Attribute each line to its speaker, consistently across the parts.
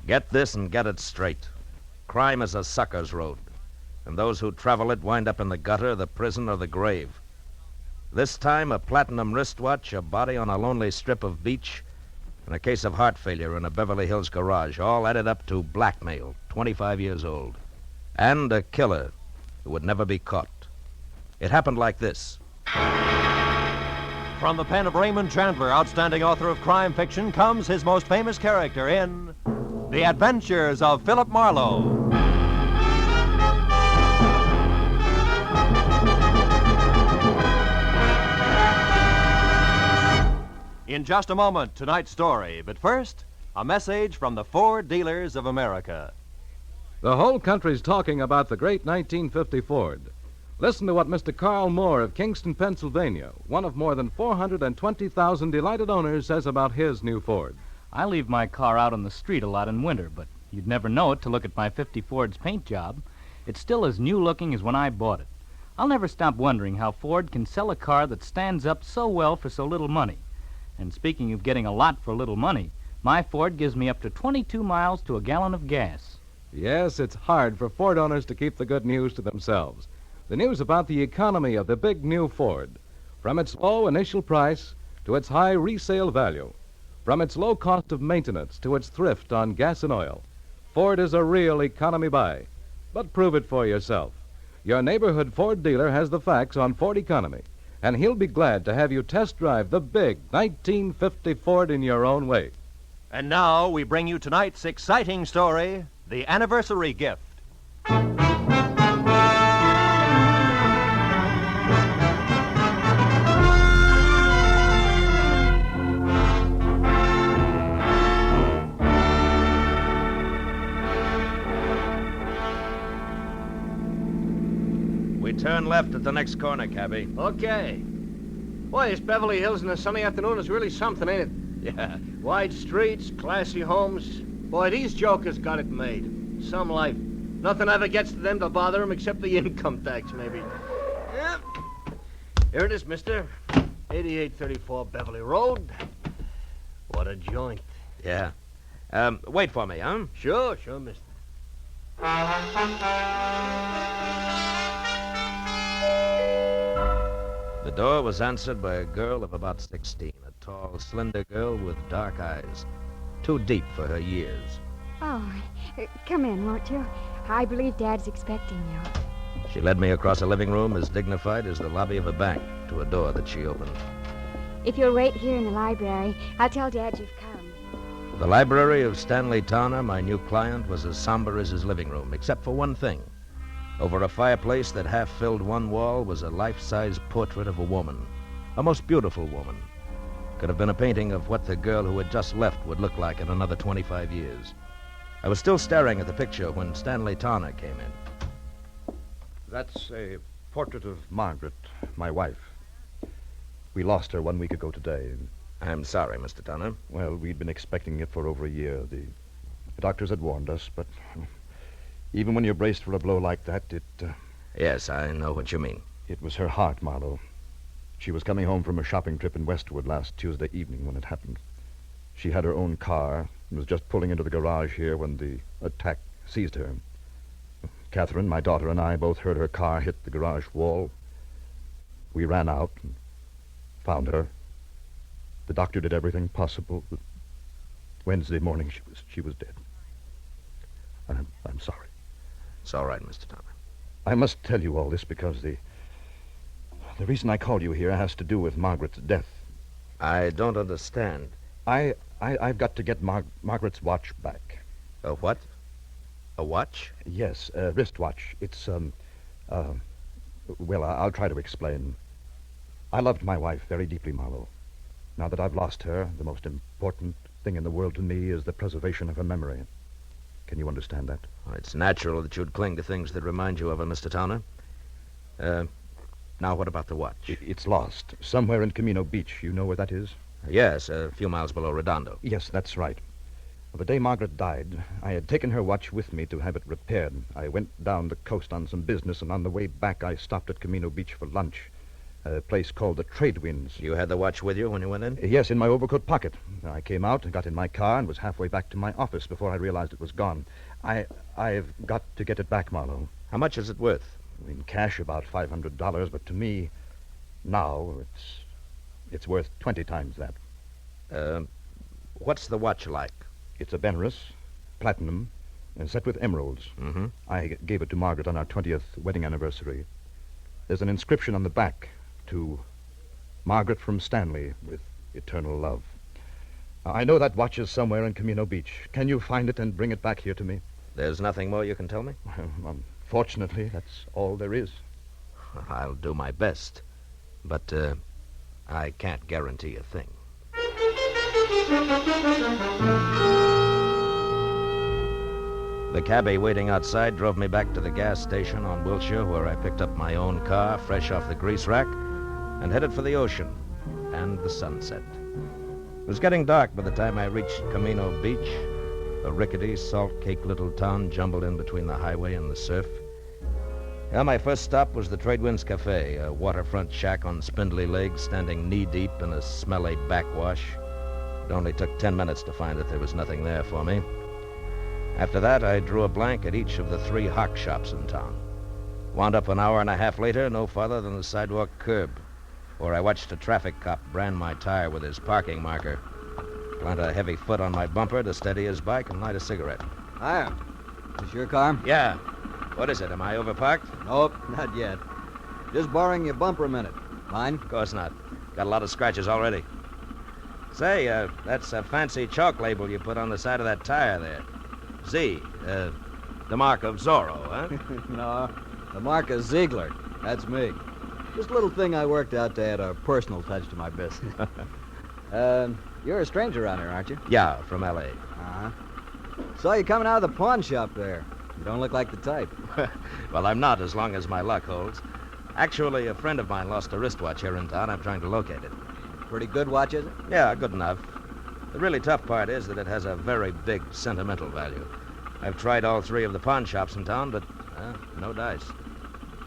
Speaker 1: Get this and get it straight. Crime is a sucker's road, and those who travel it wind up in the gutter, the prison, or the grave. This time, a platinum wristwatch, a body on a lonely strip of beach, and a case of heart failure in a Beverly Hills garage, all added up to blackmail, 25 years old, and a killer who would never be caught. It happened like this.
Speaker 2: From the pen of Raymond Chandler, outstanding author of crime fiction, comes his most famous character in The Adventures of Philip Marlowe. In just a moment, tonight's story. But first, a message from the Ford Dealers of America.
Speaker 3: The whole country's talking about the great 1950 Ford. Listen to what Mr. Carl Moore of Kingston, Pennsylvania, one of more than 420,000 delighted owners, says about his new Ford.
Speaker 4: I leave my car out on the street a lot in winter, but you'd never know it to look at my 50 Ford's paint job. It's still as new-looking as when I bought it. I'll never stop wondering how Ford can sell a car that stands up so well for so little money. And speaking of getting a lot for little money, my Ford gives me up to 22 miles to a gallon of gas.
Speaker 3: Yes, it's hard for Ford owners to keep the good news to themselves. The news about the economy of the big new Ford. From its low initial price to its high resale value. From its low cost of maintenance to its thrift on gas and oil. Ford is a real economy buy. But prove it for yourself. Your neighborhood Ford dealer has the facts on Ford economy, and he'll be glad to have you test drive the big 1950 Ford in your own way.
Speaker 2: And now we bring you tonight's exciting story, The Anniversary Gift.
Speaker 1: We turn left at the next corner, cabby.
Speaker 5: Okay. Boy, this Beverly Hills in a sunny afternoon is really something, ain't it?
Speaker 1: Yeah.
Speaker 5: Wide streets, classy homes. Boy, these jokers got it made. Some life. Nothing ever gets to them to bother them except the income tax, maybe. Yep. Here it is, mister. 8834 Beverly Road. What a joint.
Speaker 1: Yeah. Wait for me, huh?
Speaker 5: Sure, mister.
Speaker 1: The door was answered by a girl of about 16, a tall, slender girl with dark eyes, too deep for her years.
Speaker 6: Oh, come in, won't you? I believe Dad's expecting you.
Speaker 1: She led me across a living room as dignified as the lobby of a bank to a door that she opened.
Speaker 6: If you'll wait here in the library, I'll tell Dad you've come.
Speaker 1: The library of Stanley Towner, my new client, was as somber as his living room, except for one thing. Over a fireplace that half filled one wall was a life-size portrait of a woman, a most beautiful woman. Could have been a painting of what the girl who had just left would look like in another 25 years. I was still staring at the picture when Stanley Towner came in.
Speaker 7: That's a portrait of Margaret, my wife. We lost her 1 week ago today.
Speaker 1: I'm sorry, Mr. Towner.
Speaker 7: Well, we'd been expecting it for over a year. The doctors had warned us, but even when you're braced for a blow like that,
Speaker 1: Yes, I know what you mean.
Speaker 7: It was her heart, Marlowe. She was coming home from a shopping trip in Westwood last Tuesday evening when it happened. She had her own car and was just pulling into the garage here when the attack seized her. Catherine, my daughter, and I both heard her car hit the garage wall. We ran out and found her. The doctor did everything possible, but Wednesday morning she was dead. I'm sorry.
Speaker 1: It's all right, Mr. Towner.
Speaker 7: I must tell you all this because the reason I called you here has to do with Margaret's death.
Speaker 1: I don't understand.
Speaker 7: I've got to get Margaret's watch back.
Speaker 1: A what? A watch?
Speaker 7: Yes, a wristwatch. It's, well, I'll try to explain. I loved my wife very deeply, Marlowe. Now that I've lost her, the most important thing in the world to me is the preservation of her memory. Can you understand that?
Speaker 1: Well, it's natural that you'd cling to things that remind you of her, Mr. Towner. Now what about the watch?
Speaker 7: It's lost. Somewhere in Camino Beach. You know where that is?
Speaker 1: Yes, a few miles below Redondo.
Speaker 7: Yes, that's right. Well, the day Margaret died, I had taken her watch with me to have it repaired. I went down the coast on some business, and on the way back I stopped at Camino Beach for lunch. A place called the Trade Winds.
Speaker 1: You had the watch with you when you went in?
Speaker 7: Yes, in my overcoat pocket. I came out and got in my car and was halfway back to my office before I realized it was gone. I've got to get it back, Marlowe.
Speaker 1: How much is it worth?
Speaker 7: In cash, about $500, but to me, now, it's worth 20 times that.
Speaker 1: What's the watch like?
Speaker 7: It's a Benris, platinum, and set with emeralds.
Speaker 1: Mm-hmm.
Speaker 7: I gave it to Margaret on our 20th wedding anniversary. There's an inscription on the back to Margaret from Stanley with eternal love. I know that watch is somewhere in Camino Beach. Can you find it and bring it back here to me?
Speaker 1: There's nothing more you can tell me?
Speaker 7: Unfortunately, that's all there is.
Speaker 1: I'll do my best. But I can't guarantee a thing. The cabbie waiting outside drove me back to the gas station on Wilshire, where I picked up my own car, fresh off the grease rack, and headed for the ocean and the sunset. It was getting dark by the time I reached Camino Beach, a rickety, salt-caked little town jumbled in between the highway and the surf. Well, my first stop was the Trade Winds Cafe, a waterfront shack on spindly legs standing knee-deep in a smelly backwash. It only took 10 minutes to find that there was nothing there for me. After that, I drew a blank at each of the 3 hock shops in town. Wound up an hour and a half later, no farther than the sidewalk curb, where I watched a traffic cop brand my tire with his parking marker, plant a heavy foot on my bumper to steady his bike, and light a cigarette.
Speaker 8: Hiya. Is this your car?
Speaker 1: Yeah. What is it? Am I overparked?
Speaker 8: Nope, not yet. Just borrowing your bumper a minute. Mine?
Speaker 1: Of course not. Got a lot of scratches already. Say, that's a fancy chalk label you put on the side of that tire there. Z, the mark of Zorro, huh?
Speaker 8: No, the mark of Ziegler. That's me. Just a little thing I worked out to add a personal touch to my business. You're a stranger around here, aren't you?
Speaker 1: Yeah, from L.A.
Speaker 8: Uh-huh. Saw you coming out of the pawn shop there. You don't look like the type.
Speaker 1: Well, I'm not, as long as my luck holds. Actually, a friend of mine lost a wristwatch here in town. I'm trying to locate it.
Speaker 8: Pretty good watch, is it?
Speaker 1: Yeah, good enough. The really tough part is that it has a very big sentimental value. I've tried all 3 of the pawn shops in town, but no dice.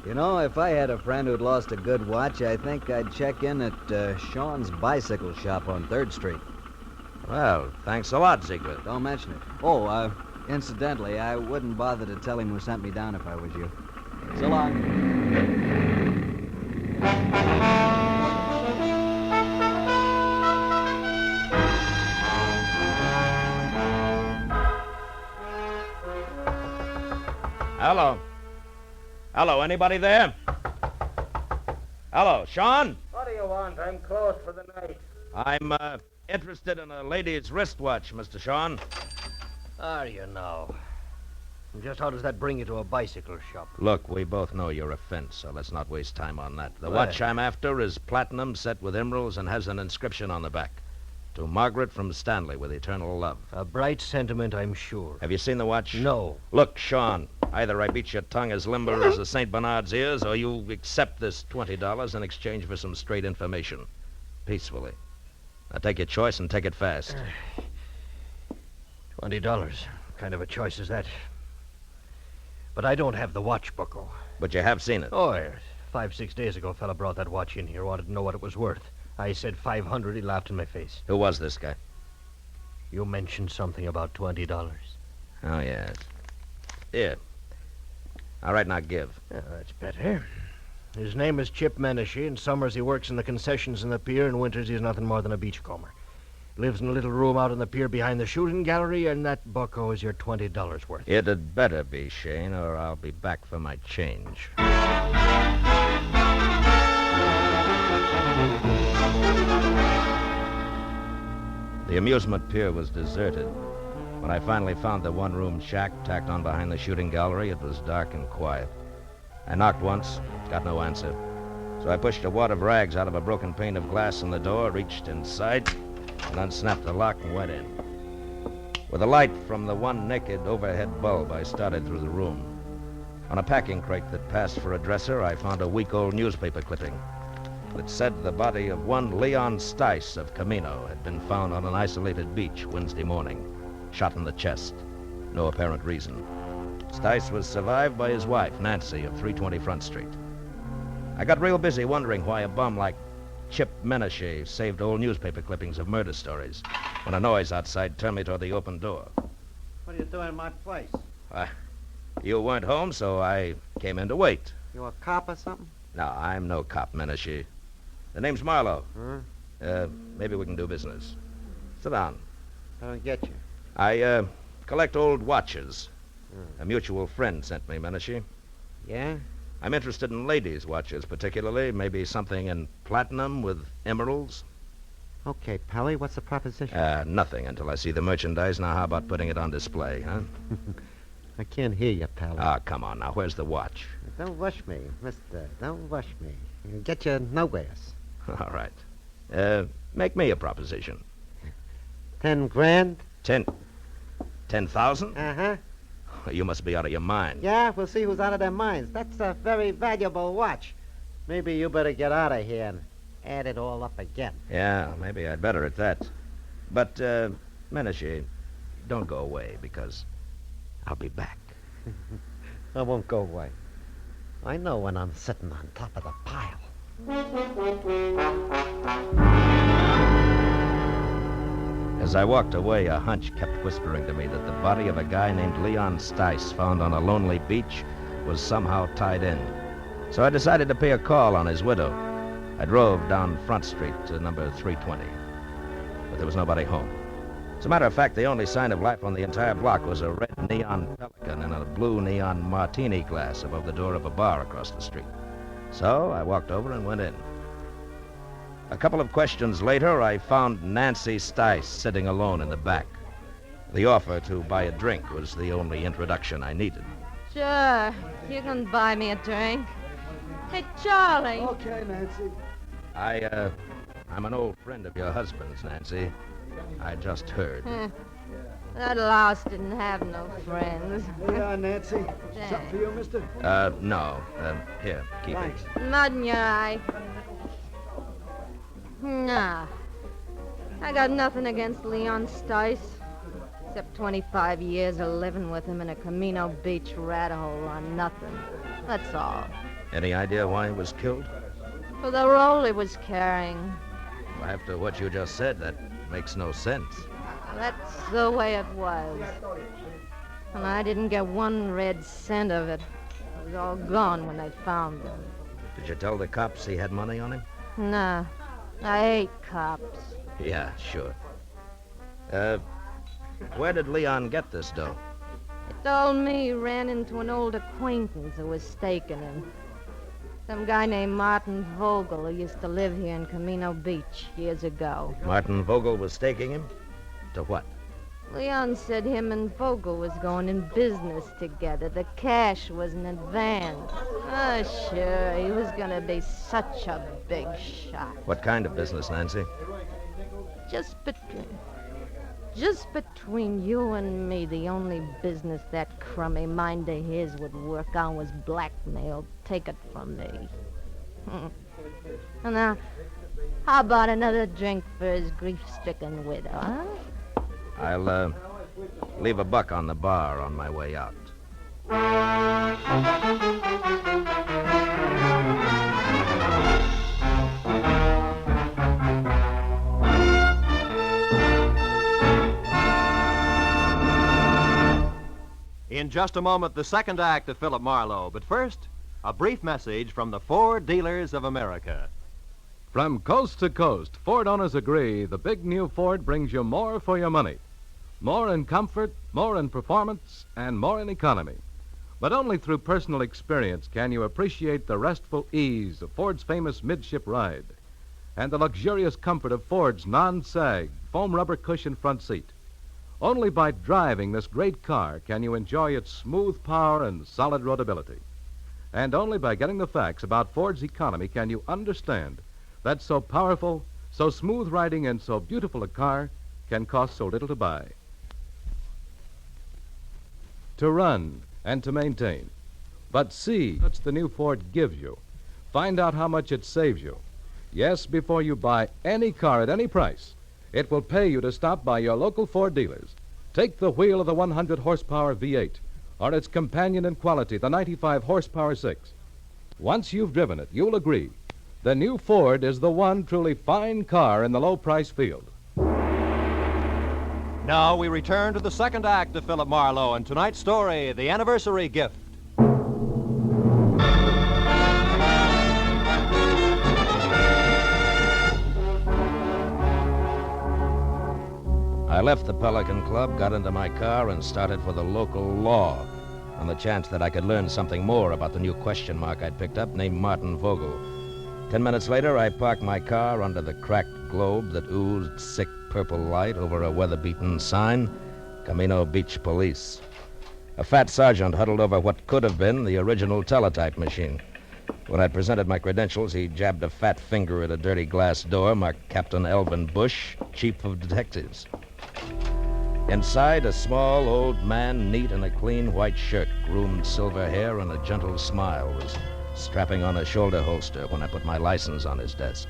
Speaker 8: You know, if I had a friend who'd lost a good watch, I think I'd check in at Sean's bicycle shop on 3rd Street.
Speaker 1: Well, thanks a lot, Ziegler.
Speaker 8: Don't mention it. Oh, incidentally, I wouldn't bother to tell him who sent me down if I was you. So long.
Speaker 1: Hello. Hello, anybody there? Hello, Sean?
Speaker 5: What do you want? I'm closed for the night.
Speaker 1: I'm, interested in a lady's wristwatch, Mr. Sean.
Speaker 5: How do you know? And just how does that bring you to a bicycle shop?
Speaker 1: Look, we both know your offense, so let's not waste time on that. The
Speaker 5: Well.
Speaker 1: watch I'm after is platinum set with emeralds and has an inscription on the back. To Margaret from Stanley with eternal love.
Speaker 5: A bright sentiment, I'm sure.
Speaker 1: Have you seen the watch?
Speaker 5: No.
Speaker 1: Look, Sean, either I beat your tongue as limber as a St. Bernard's ears, or you accept this $20 in exchange for some straight information. Peacefully. Now take your choice and take it fast.
Speaker 5: $20. What kind of a choice is that? But I don't have the watch, Bucko.
Speaker 1: But you have seen it.
Speaker 5: Oh, yes. 5-6 days ago, a fella brought that watch in here, wanted to know what it was worth. I said $500. He laughed in my face.
Speaker 1: Who was this guy?
Speaker 5: You mentioned something about $20.
Speaker 1: Oh, yes. Here. All right, now give.
Speaker 5: Yeah, that's better. His name is Chip Menashe. In summers, he works in the concessions in the pier. In winters, he's nothing more than a beachcomber. Lives in a little room out on the pier behind the shooting gallery, and that bucko is your $20 worth.
Speaker 1: It had better be, Shane, or I'll be back for my change. The amusement pier was deserted. When I finally found the one-room shack tacked on behind the shooting gallery, it was dark and quiet. I knocked once, got no answer. So I pushed a wad of rags out of a broken pane of glass in the door, reached inside, and unsnapped the lock and went in. With the light from the one naked overhead bulb, I started through the room. On a packing crate that passed for a dresser, I found a week-old newspaper clipping that said the body of one Leon Stice of Camino had been found on an isolated beach Wednesday morning, shot in the chest. No apparent reason. Stice was survived by his wife, Nancy, of 320 Front Street. I got real busy wondering why a bum like Chip Menashe saved old newspaper clippings of murder stories when a noise outside turned me toward the open door.
Speaker 5: What are you doing in my place?
Speaker 1: You weren't home, so I came in to wait.
Speaker 5: You a cop or something?
Speaker 1: No, I'm no cop, Menashe. The name's Marlowe.
Speaker 5: Huh?
Speaker 1: Maybe we can do business. Sit down.
Speaker 5: I don't get you.
Speaker 1: I collect old watches. A mutual friend sent me, Menashe.
Speaker 5: Yeah?
Speaker 1: I'm interested in ladies' watches, particularly. Maybe something in platinum with emeralds.
Speaker 5: Okay, Pally, what's the proposition?
Speaker 1: Nothing until I see the merchandise. Now, how about putting it on display, huh?
Speaker 5: I can't hear you, Pally.
Speaker 1: Ah, come on now. Where's the watch?
Speaker 5: Don't rush me, mister. Don't rush me. It'll get you nowheres.
Speaker 1: All right. Make me a proposition.
Speaker 5: 10 grand?
Speaker 1: 10,000?
Speaker 5: Uh-huh.
Speaker 1: You must be out of your mind.
Speaker 5: Yeah, we'll see who's out of their minds. That's a very valuable watch. Maybe you better get out of here and add it all up again.
Speaker 1: Yeah, maybe I'd better at that. But, Menashe, don't go away, because I'll be back.
Speaker 5: I won't go away. I know when I'm sitting on top of the pile.
Speaker 1: As I walked away, a hunch kept whispering to me that the body of a guy named Leon Stice, found on a lonely beach, was somehow tied in. So I decided to pay a call on his widow. I drove down Front Street to number 320, but there was nobody home. As a matter of fact, the only sign of life on the entire block was a red neon Pelican in a blue neon martini glass above the door of a bar across the street. So I walked over and went in. A couple of questions later, I found Nancy Stice sitting alone in the back. The offer to buy a drink was the only introduction I needed.
Speaker 9: Sure, you can buy me a drink. Hey, Charlie.
Speaker 8: Okay, Nancy.
Speaker 1: I'm an old friend of your husband's, Nancy. I just heard.
Speaker 9: That louse didn't have no friends.
Speaker 8: Here you are, Nancy. Something for you, mister?
Speaker 1: No. Here, keep
Speaker 8: Thanks.
Speaker 9: Mud in your eye. Nah. I got nothing against Leon Stice, except 25 years of living with him in a Camino Beach rat hole on nothing. That's all.
Speaker 1: it. Any idea why he was killed?
Speaker 9: For the role he was carrying.
Speaker 1: Well, after what you just said, that makes no sense.
Speaker 9: That's the way it was. And I didn't get one red cent of it. It was all gone when they found him.
Speaker 1: Did you tell the cops he had money on him?
Speaker 9: Nah, I hate cops.
Speaker 1: Yeah, sure. Where did Leon get this dough?
Speaker 9: He told me he ran into an old acquaintance who was staking him. Some guy named Martin Vogel who used to live here in Camino Beach years ago.
Speaker 1: Martin Vogel was staking him? To what?
Speaker 9: Leon said him and Vogel was going in business together. The cash was in advance. Oh, sure, he was going to be such a big shot.
Speaker 1: What kind of business, Nancy?
Speaker 9: Just between you and me, the only business that crummy mind of his would work on was blackmail. Take it from me. And now, how about another drink for his grief-stricken widow, huh?
Speaker 1: I'll, leave $1 on the bar on my way out.
Speaker 2: In just a moment, the second act of Philip Marlowe. But first, a brief message from the Ford Dealers of America.
Speaker 3: From coast to coast, Ford owners agree the big new Ford brings you more for your money. More in comfort, more in performance, and more in economy. But only through personal experience can you appreciate the restful ease of Ford's famous midship ride and the luxurious comfort of Ford's non-sag foam rubber cushion front seat. Only by driving this great car can you enjoy its smooth power and solid roadability. And only by getting the facts about Ford's economy can you understand that so powerful, so smooth riding, and so beautiful a car can cost so little to buy. To run and to maintain. But see what the new Ford gives you. Find out how much it saves you. Yes, before you buy any car at any price, it will pay you to stop by your local Ford dealers. Take the wheel of the 100 horsepower V8 or its companion in quality, the 95 horsepower 6. Once you've driven it, you'll agree. The new Ford is the one truly fine car in the low-price field.
Speaker 2: Now we return to the second act of Philip Marlowe and tonight's story, The Anniversary Gift.
Speaker 1: I left the Pelican Club, got into my car, and started for the local law on the chance that I could learn something more about the new question mark I'd picked up named Martin Vogel. 10 minutes later, I parked my car under the cracked globe that oozed sick purple light over a weather-beaten sign, Camino Beach Police. A fat sergeant huddled over what could have been the original teletype machine. When I presented my credentials, he jabbed a fat finger at a dirty glass door marked Captain Elvin Bush, Chief of Detectives. Inside, a small old man, neat in a clean white shirt, groomed silver hair, and a gentle smile, was strapping on a shoulder holster when I put my license on his desk.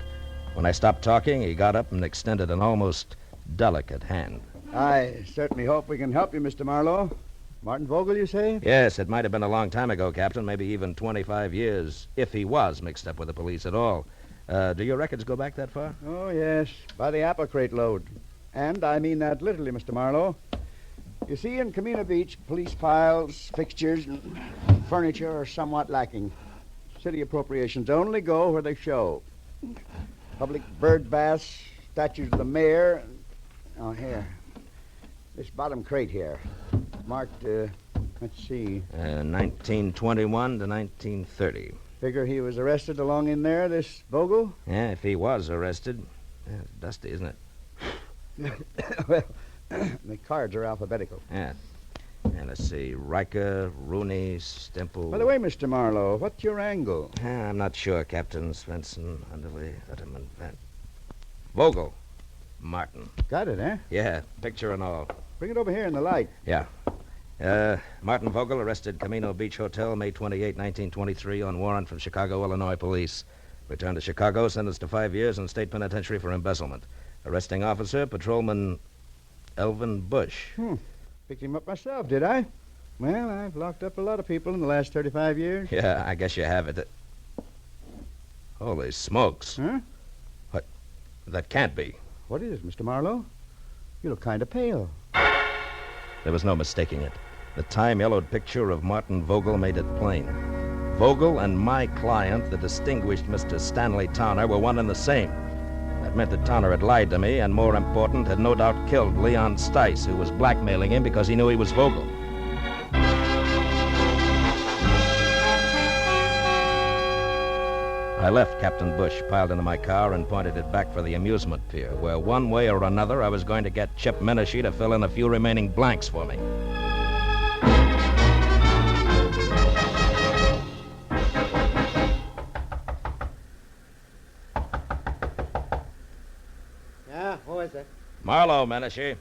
Speaker 1: When I stopped talking, he got up and extended an almost delicate hand.
Speaker 10: I certainly hope we can help you, Mr. Marlowe. Martin Vogel, you say?
Speaker 1: Yes, it might have been a long time ago, Captain, maybe even 25 years, if he was mixed up with the police at all. Do your records go back that far?
Speaker 10: Oh, yes, by the apple crate load. And I mean that literally, Mr. Marlowe. You see, in Camino Beach, police files, fixtures, and furniture are somewhat lacking. City appropriations only go where they show. Public bird baths, statues of the mayor. Oh, here. This bottom crate here. Marked, let's see.
Speaker 1: 1921 to 1930.
Speaker 10: Figure he was arrested along in there, this Vogel?
Speaker 1: Yeah, if he was arrested. Yeah, it's dusty, isn't it?
Speaker 10: Well, the cards are alphabetical.
Speaker 1: Yeah. And let's see. Riker, Rooney, Stemple.
Speaker 10: By the way, Mr. Marlowe, what's your angle?
Speaker 1: I'm not sure, Captain. Svensson, Underley, Letterman, Van. Vogel. Martin.
Speaker 10: Got it, eh?
Speaker 1: Yeah, picture and all.
Speaker 10: Bring it over here in the light.
Speaker 1: Yeah. Martin Vogel arrested Camino Beach Hotel, May 28, 1923, on warrant from Chicago, Illinois police. Returned to Chicago, sentenced to 5 years in state penitentiary for embezzlement. Arresting officer, Patrolman Elvin Bush.
Speaker 10: Picked him up myself, did I? Well, I've locked up a lot of people in the last 35 years.
Speaker 1: Yeah, I guess you have it. Holy smokes.
Speaker 10: Huh?
Speaker 1: What? That can't be.
Speaker 10: What is it, Mr. Marlowe? You look kind of pale.
Speaker 1: There was no mistaking it. The time-yellowed picture of Martin Vogel made it plain. Vogel and my client, the distinguished Mr. Stanley Towner, were one and the same. That meant that Towner had lied to me, and more important, had no doubt killed Leon Stice, who was blackmailing him because he knew he was Vogel. I left Captain Bush piled into my car and pointed it back for the amusement pier, where one way or another I was going to get Chip Menashe to fill in a few remaining blanks for me.
Speaker 5: Yeah, who is it?
Speaker 1: Marlowe, Menashe.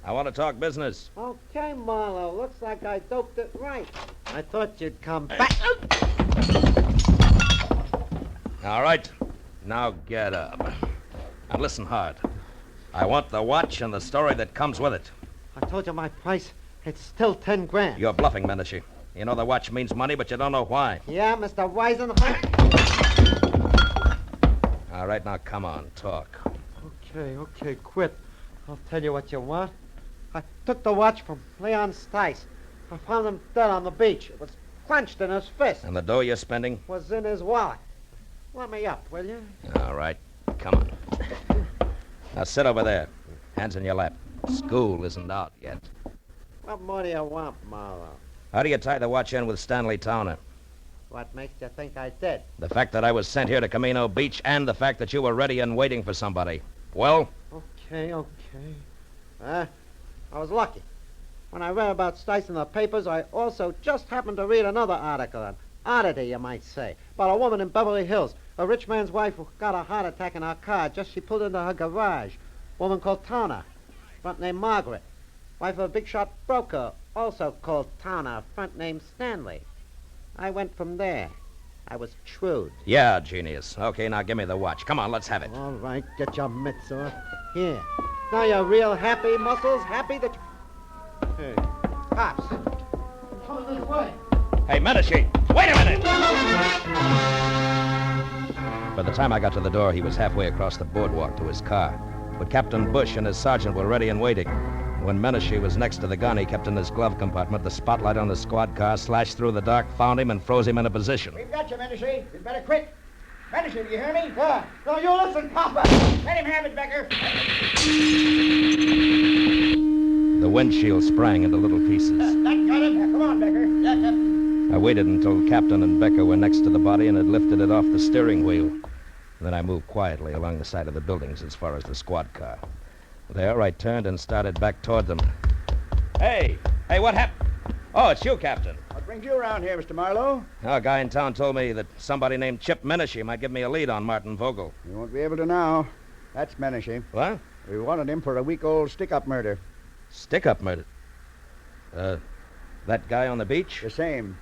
Speaker 1: I want to talk business.
Speaker 5: Okay, Marlowe. Looks like I doped it right. I thought you'd come back.
Speaker 1: All right. Now get up. And listen hard. I want the watch and the story that comes with it.
Speaker 5: I told you my price. It's still 10 grand.
Speaker 1: You're bluffing, Menashe. You know the watch means money, but you don't know why.
Speaker 5: Yeah, Mr. Wisen.
Speaker 1: All right, now come on, talk.
Speaker 5: Okay, quit. I'll tell you what you want. I took the watch from Leon Stice. I found him dead on the beach. It was clenched in his fist.
Speaker 1: And the dough you're spending?
Speaker 5: Was in his wallet. Let me up, will you?
Speaker 1: All right, come on. Now sit over there. Hands in your lap. School isn't out yet.
Speaker 5: What more do you want, Marlowe?
Speaker 1: How do you tie the watch in with Stanley Towner?
Speaker 5: What makes you think I did?
Speaker 1: The fact that I was sent here to Camino Beach and the fact that you were ready and waiting for somebody. Well?
Speaker 5: Okay. I was lucky. When I read about Stice in the papers, I also just happened to read another article, an oddity, you might say, about a woman in Beverly Hills, a rich man's wife who got a heart attack in her car just as she pulled into her garage. Woman called Towner, front name Margaret. Wife of a big-shot broker, also called Towner, front name Stanley. I went from there. I was shrewd.
Speaker 1: Yeah, genius. Okay, now give me the watch. Come on, let's have it.
Speaker 5: All right, get your mitts off. Here. Now you're real happy, Muscles? Happy that you... Hey, cops. Coming this way.
Speaker 1: Hey, Menashe, wait a minute! By the time I got to the door, he was halfway across the boardwalk to his car. But Captain Bush and his sergeant were ready and waiting. When Menashe was next to the gun he kept in his glove compartment, the spotlight on the squad car slashed through the dark, found him, and froze him in a position.
Speaker 10: We've got you, Menashe. You'd better quit. Menashe, do you hear me? Yeah. No, you listen, Papa. Let him have it, Becker.
Speaker 1: The windshield sprang into little pieces.
Speaker 10: That got him. Come on, Becker. Yeah, Captain.
Speaker 1: I waited until Captain and Becker were next to the body and had lifted it off the steering wheel. Then I moved quietly along the side of the buildings as far as the squad car. There, I turned and started back toward them. Hey, what happened? Oh, it's you, Captain.
Speaker 10: What brings you around here, Mr. Marlowe?
Speaker 1: A guy in town told me that somebody named Chip Menashe might give me a lead on Martin Vogel.
Speaker 10: You won't be able to now. That's Menashe.
Speaker 1: What?
Speaker 10: We wanted him for a week-old stick-up murder.
Speaker 1: Stick-up murder? That guy on the beach?
Speaker 10: The same.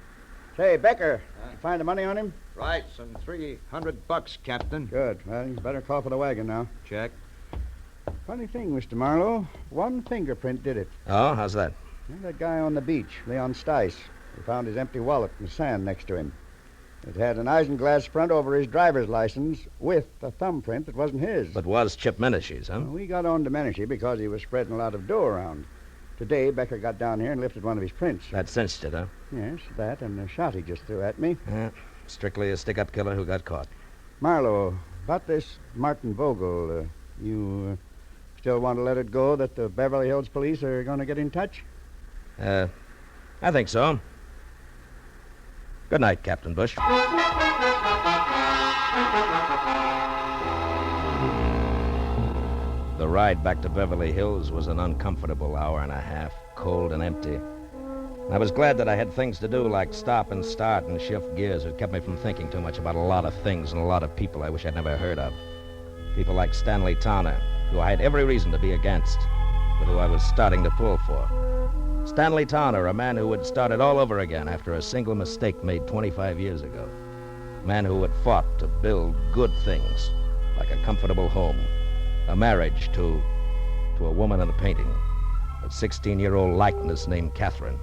Speaker 10: Say, Becker, you find the money on him?
Speaker 8: Right, some $300, Captain.
Speaker 10: Good. Well, you better call for the wagon now.
Speaker 8: Check.
Speaker 10: Funny thing, Mr. Marlowe. One fingerprint did it.
Speaker 1: Oh, how's that?
Speaker 10: That guy on the beach, Leon Stice. We found his empty wallet in the sand next to him. It had an isinglass front over his driver's license with a thumbprint that wasn't his.
Speaker 1: But was Chip Menashe's, huh?
Speaker 10: Well, we got on to Menashe because he was spreading a lot of dough around. Today, Becker got down here and lifted one of his prints.
Speaker 1: That cinched it, huh?
Speaker 10: Yes, that and the shot he just threw at me.
Speaker 1: Strictly a stick-up killer who got caught.
Speaker 10: Marlowe, about this Martin Vogel, you still want to let it go that the Beverly Hills police are going to get in touch?
Speaker 1: I think so. Good night, Captain Bush. The ride back to Beverly Hills was an uncomfortable hour and a half, cold and empty. I was glad that I had things to do like stop and start and shift gears. It kept me from thinking too much about a lot of things and a lot of people I wish I'd never heard of. People like Stanley Towner, who I had every reason to be against, but who I was starting to pull for. Stanley Towner, a man who had started all over again after a single mistake made 25 years ago. A man who had fought to build good things, like a comfortable home, a marriage to a woman in a painting, a 16-year-old likeness named Catherine.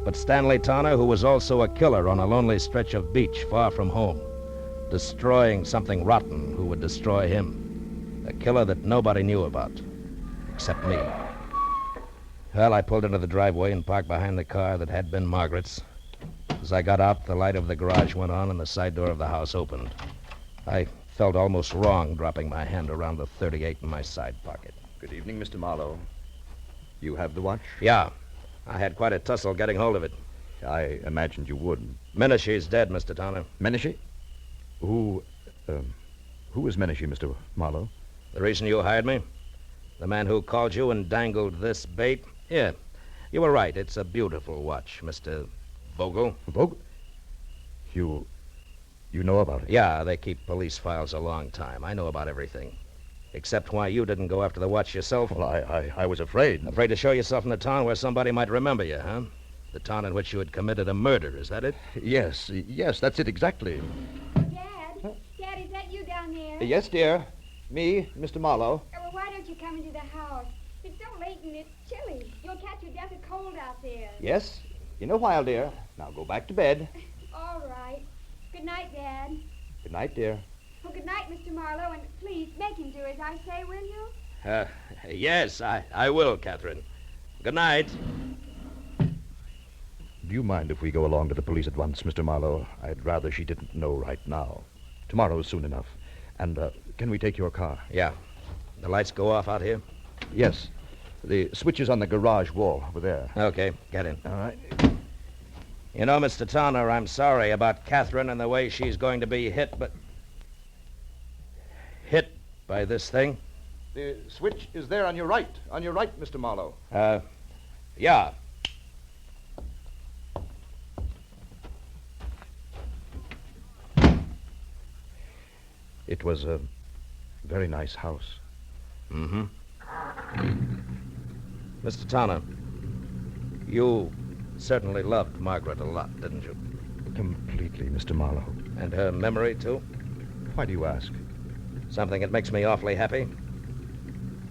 Speaker 1: But Stanley Towner, who was also a killer on a lonely stretch of beach far from home, destroying something rotten who would destroy him. A killer that nobody knew about, except me. Well, I pulled into the driveway and parked behind the car that had been Margaret's. As I got out, the light of the garage went on and the side door of the house opened. I felt almost wrong dropping my hand around the .38 in my side pocket.
Speaker 7: Good evening, Mr. Marlowe. You have the watch?
Speaker 1: Yeah. I had quite a tussle getting hold of it.
Speaker 7: I imagined you would.
Speaker 1: Menashe's dead, Mr. Towner.
Speaker 7: Menashe? Who is Menashe, Mr. Marlowe?
Speaker 1: The reason you hired me? The man who called you and dangled this bait? Yeah, you were right. It's a beautiful watch, Mr. Vogel.
Speaker 7: Vogel? You know about it?
Speaker 1: Yeah, they keep police files a long time. I know about everything. Except why you didn't go after the watch yourself.
Speaker 7: Well, I was afraid.
Speaker 1: Afraid to show yourself in the town where somebody might remember you, huh? The town in which you had committed a murder, is that it?
Speaker 7: Yes, that's it exactly.
Speaker 6: Dad, is that you down there?
Speaker 8: Yes, dear. Me, Mr. Marlowe.
Speaker 6: Well, why don't you come into the house? It's so late and it's chilly. You'll catch your death of cold out there.
Speaker 8: Yes, in a while, dear. Now go back to bed.
Speaker 6: All right. Good night, Dad.
Speaker 8: Good night, dear.
Speaker 6: Oh, good night, Mr. Marlowe, and please make him do as I say, will you?
Speaker 1: Yes, I will, Catherine. Good night.
Speaker 7: Do you mind if we go along to the police at once, Mr. Marlowe? I'd rather she didn't know right now. Tomorrow's soon enough. And can we take your car?
Speaker 1: Yeah. The lights go off out here?
Speaker 7: Yes. The switch is on the garage wall over there.
Speaker 1: Okay, get in.
Speaker 7: All right.
Speaker 1: You know, Mr. Towner, I'm sorry about Catherine and the way she's going to be hit by this thing.
Speaker 8: The switch is there on your right, Mr. Marlowe.
Speaker 1: Yeah.
Speaker 7: It was a very nice house.
Speaker 1: Mm-hmm. Mr. Towner, you certainly loved Margaret a lot, didn't you?
Speaker 7: Completely, Mr. Marlowe.
Speaker 1: And her memory, too?
Speaker 7: Why do you ask?
Speaker 1: Something that makes me awfully happy.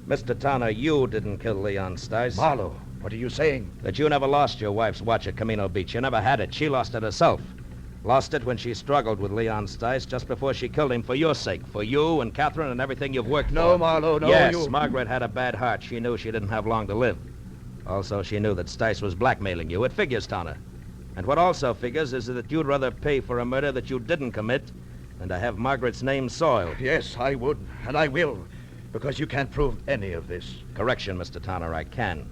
Speaker 1: Mr. Towner, you didn't kill Leon Stice.
Speaker 7: Marlowe, What are you saying?
Speaker 1: That you never lost your wife's watch at Camino Beach. You never had it. She lost it herself. Lost it when she struggled with Leon Stice just before she killed him for your sake. For you and Catherine and everything you've worked for.
Speaker 7: No, Marlowe, no.
Speaker 1: Yes, Margaret had a bad heart. She knew she didn't have long to live. Also, she knew that Stice was blackmailing you. It figures, Tana. And what also figures is that you'd rather pay for a murder that you didn't commit than to have Margaret's name soiled.
Speaker 7: Yes, I would, and I will, because you can't prove any of this.
Speaker 1: Correction, Mr. Tanner, I can.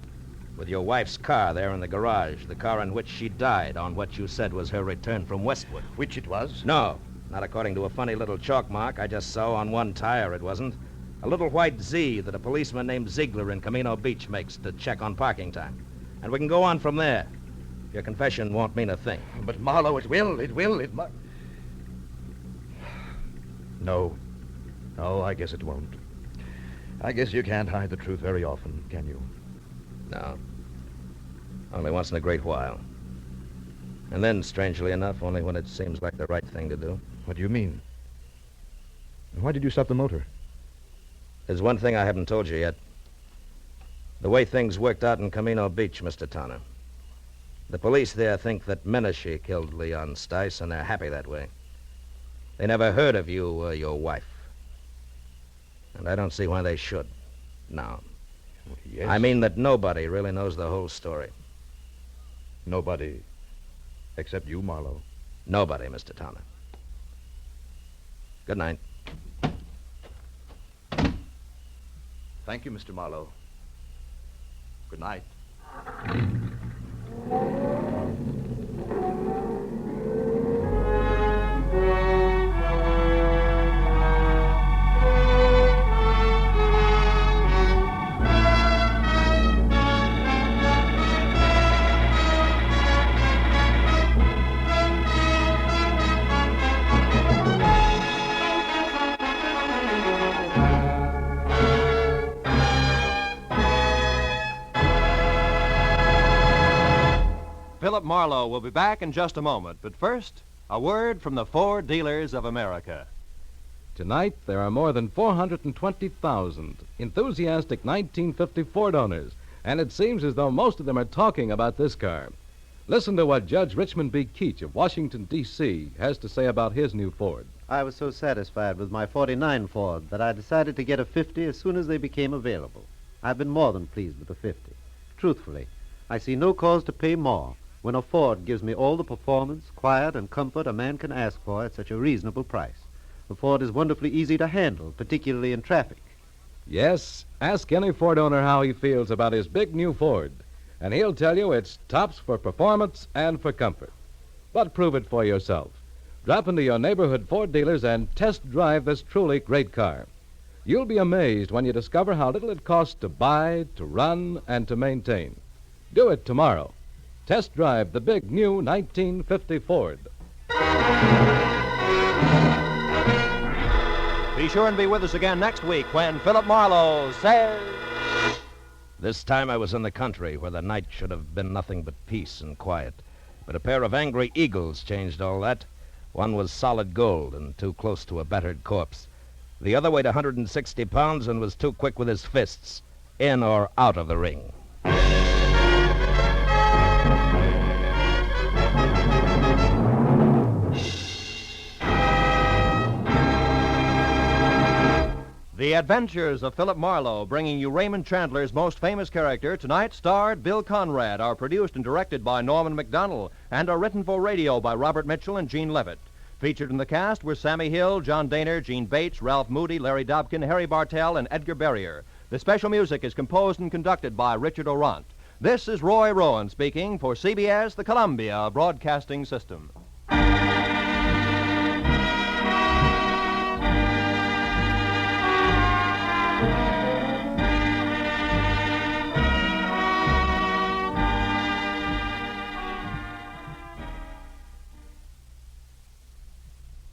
Speaker 1: With your wife's car there in the garage, the car in which she died on what you said was her return from Westwood.
Speaker 7: Which it was?
Speaker 1: No, not according to a funny little chalk mark I just saw on one tire, it wasn't. A little white Z that a policeman named Ziegler in Camino Beach makes to check on parking time. And we can go on from there. Your confession won't mean a thing.
Speaker 7: But, Marlowe, it must... No, I guess it won't. I guess you can't hide the truth very often, can you?
Speaker 1: No. Only once in a great while. And then, strangely enough, only when it seems like the right thing to do.
Speaker 7: What do you mean? Why did you stop the motor?
Speaker 1: There's one thing I haven't told you yet. The way things worked out in Camino Beach, Mr. Tanner. The police there think that Menashe killed Leon Stice, and they're happy that way. They never heard of you or your wife. And I don't see why they should. No.
Speaker 7: Yes.
Speaker 1: I mean that nobody really knows the whole story.
Speaker 7: Nobody except you, Marlowe.
Speaker 1: Nobody, Mr. Tanner. Good night.
Speaker 7: Thank you, Mr. Marlowe. Good night.
Speaker 2: Philip Marlowe will be back in just a moment. But first, a word from the Ford Dealers of America.
Speaker 3: Tonight, there are more than 420,000 enthusiastic 1950 Ford owners, and it seems as though most of them are talking about this car. Listen to what Judge Richmond B. Keach of Washington, D.C. has to say about his new Ford.
Speaker 11: I was so satisfied with my 49 Ford that I decided to get a 50 as soon as they became available. I've been more than pleased with the 50. Truthfully, I see no cause to pay more when a Ford gives me all the performance, quiet, and comfort a man can ask for at such a reasonable price. The Ford is wonderfully easy to handle, particularly in traffic.
Speaker 3: Yes, ask any Ford owner how he feels about his big new Ford, and he'll tell you it's tops for performance and for comfort. But prove it for yourself. Drop into your neighborhood Ford dealers and test drive this truly great car. You'll be amazed when you discover how little it costs to buy, to run, and to maintain. Do it tomorrow. Test drive the big new 1950 Ford.
Speaker 2: Be sure and be with us again next week when Philip Marlowe says...
Speaker 1: This time I was in the country where the night should have been nothing but peace and quiet. But a pair of angry eagles changed all that. One was solid gold and too close to a battered corpse. The other weighed 160 pounds and was too quick with his fists, in or out of the ring.
Speaker 2: The Adventures of Philip Marlowe, bringing you Raymond Chandler's most famous character, tonight starred Bill Conrad, are produced and directed by Norman McDonnell, and are written for radio by Robert Mitchell and Gene Levitt. Featured in the cast were Sammy Hill, John Daner, Gene Bates, Ralph Moody, Larry Dobkin, Harry Bartell, and Edgar Barrier. The special music is composed and conducted by Richard Orant. This is Roy Rowan speaking for CBS, the Columbia Broadcasting System.